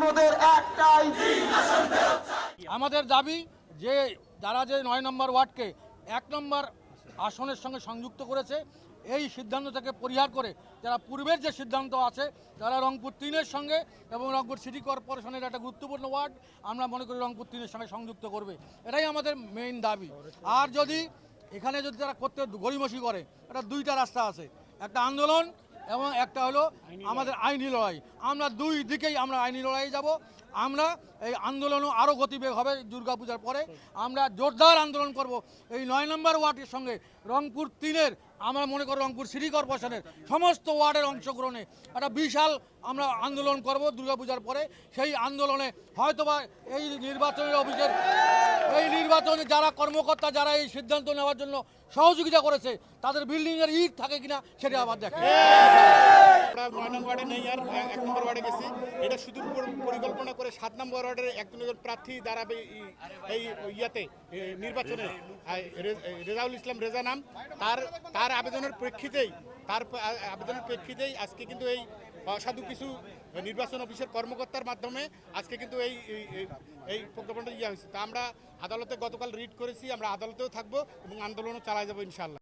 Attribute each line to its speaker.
Speaker 1: মোদের একটাই,
Speaker 2: আমাদের দাবি যে যারা যে ৯ নম্বর ওয়ার্ডকে ১ নম্বর আসনের সঙ্গে সংযুক্ত করেছে, এই সিদ্ধান্ত থেকে পরিহার করে যারা পূর্বের যে সিদ্ধান্ত আছে যারা রংপুর ৩-এর সঙ্গে এবং রংপুর সিটি কর্পোরেশনের একটা গুরুত্বপূর্ণ ওয়ার্ড আমরা মনে করি রংপুর ৩-এর সঙ্গে সংযুক্ত করবে, এটাই আমাদের মেইন দাবি। আর যদি এখানে যদি তারা করতে গড়িমসি করে, এটা দুইটা রাস্তা আছে, একটা আন্দোলন এবং একটা হলো আমাদের আইনি লড়াই। আমরা দুই দিকেই আমরা আইনি লড়াই যাব। আমরা এই আন্দোলনও আরও গতিবেগ হবে দুর্গাপূজার পরে। আমরা জোরদার আন্দোলন করব এই ৯ নম্বর ওয়ার্ডের সঙ্গে রংপুর ৩-এর, আমরা মনে করি রংপুর সিটি কর্পোরেশনের সমস্ত ওয়ার্ডের অংশগ্রহণে একটা বিশাল আমরা আন্দোলন করব দুর্গাপূজার পরে। সেই আন্দোলনে হয়তোবা এই নির্বাচনের অফিসের এই নির্বাচনে যারা কর্মকর্তা যারা এই সিদ্ধান্ত নেওয়ার জন্য সহযোগিতা করেছে তাদের বিল্ডিংয়ের ইট থাকে কিনা সেটা আবার দেখে।
Speaker 3: আমরা ৯ নম্বর ওয়ার্ডে নেই, আর ১ নম্বর ওয়ার্ডে গেছি। এটা শুধু পরিকল্পনা করে ৭ নম্বর ওয়ার্ডের একজন প্রার্থী দাঁড়াবে এই ইয়াতে নির্বাচনে, রেজাউল ইসলাম রেজা নাম, তার আবেদনের প্রেক্ষিতেই আজকে কিন্তু এই অসাধু কিছু নির্বাচন অফিসের কর্মকর্তার মাধ্যমে আজকে কিন্তু এই প্রজ্ঞাপনটা ইয়ে হয়েছে। তা আমরা আদালতে গতকাল রিট করেছি, আমরা আদালতেও থাকবো এবং আন্দোলনও চালাই যাবো ইনশাআল্লাহ।